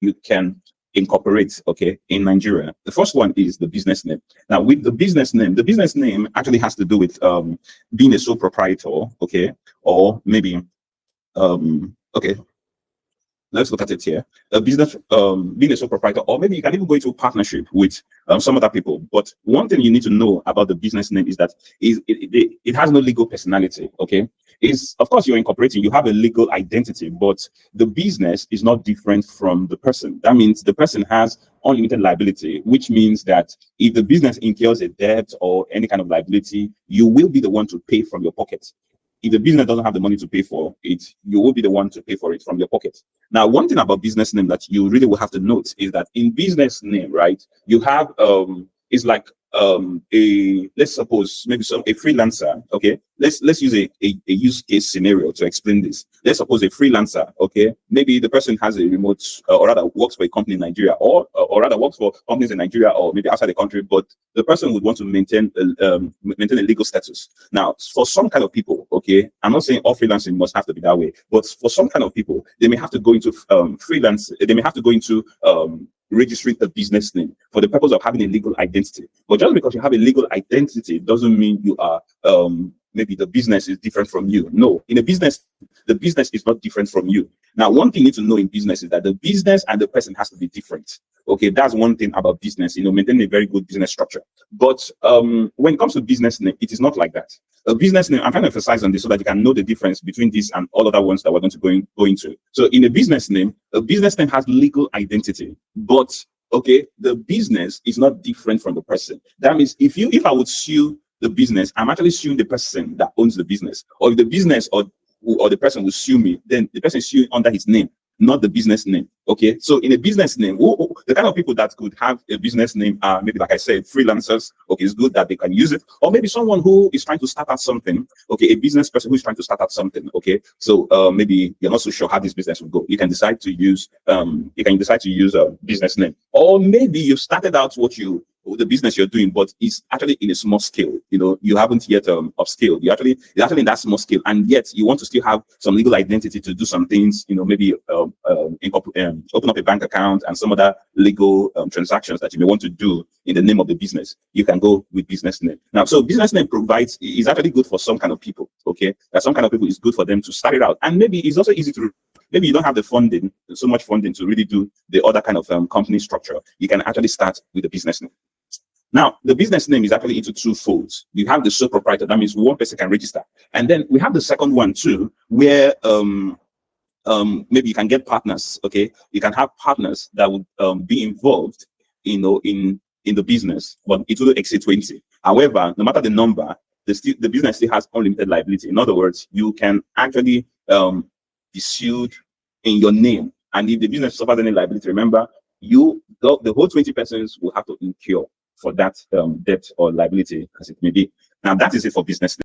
you can incorporate, okay, in Nigeria. The first one is the business name. Now, with the business name actually has to do with being a sole proprietor, okay, or maybe okay, let's look at it here. A business, being a sole proprietor, or maybe you can even go into a partnership with some other people. But one thing you need to know about the business name is that it has no legal personality. Okay, is of course you're incorporating, you have a legal identity, but the business is not different from the person. That means the person has unlimited liability, which means that if the business incurs a debt or any kind of liability, you will be the one to pay from your pocket. If the business doesn't have the money to pay for it, you will be the one to pay for it from your pocket. Now, one thing about business name that you really will have to note is that in business name, right, you have it's like a, let's suppose maybe a freelancer. Okay, let's use a use case scenario to explain this. Let's suppose a freelancer. Okay, maybe the person has a remote or rather works for a company in Nigeria, or rather works for companies in Nigeria or maybe outside the country, but the person would want to maintain a legal status. Now, for some kind of people, okay, I'm not saying all freelancing must have to be that way, but for some kind of people, they may have to go into freelance. They may have to go into registering a business name for the purpose of having a legal identity. But just because you have a legal identity doesn't mean you are maybe the business is different from you. No, in a business, the business is not different from you. Now, one thing you need to know in business is that the business and the person has to be different. Okay, that's one thing about business, maintaining a very good business structure. But when it comes to business name, it is not like that. A business name, I'm trying to emphasize on this so that you can know the difference between this and all other ones that we're going to go into. So in a business name has legal identity, but okay, the business is not different from the person. That means if I would sue the business, I'm actually suing the person that owns the business. Or if the business or the person will sue me, then the person is suing under his name, not the business name. Okay, so in a business name, the kind of people that could have a business name are maybe, like I said, freelancers. Okay, it's good that they can use it, or maybe someone who is trying to start out something. Okay, a business person who is trying to start out something. Okay, so maybe you're not so sure how this business will go. You can decide to use a business name, or maybe you started out the business you're doing, but it's actually in a small scale. You haven't yet upscaled. You're actually in that small scale, and yet you want to still have some legal identity to do some things. Maybe open up a bank account and some other legal transactions that you may want to do in the name of the business. You can go with business name. Now, so business name is actually good for some kind of people. Okay, that some kind of people is good for them to start it out, and maybe it's also easy to. Maybe you don't have the funding, so much funding to really do the other kind of company structure. You can actually start with the business name. Now, the business name is actually into two folds. You have the sole proprietor, that means one person can register. And then we have the second one too, where maybe you can get partners. Okay, you can have partners that would be involved, in the business, but it will exceed 20. However, no matter the number, the business still has unlimited liability. In other words, you can actually be sued in your name, and if the business suffers any liability, remember, the whole 20 persons will have to incur for that debt or liability, as it may be. Now, that is it for business.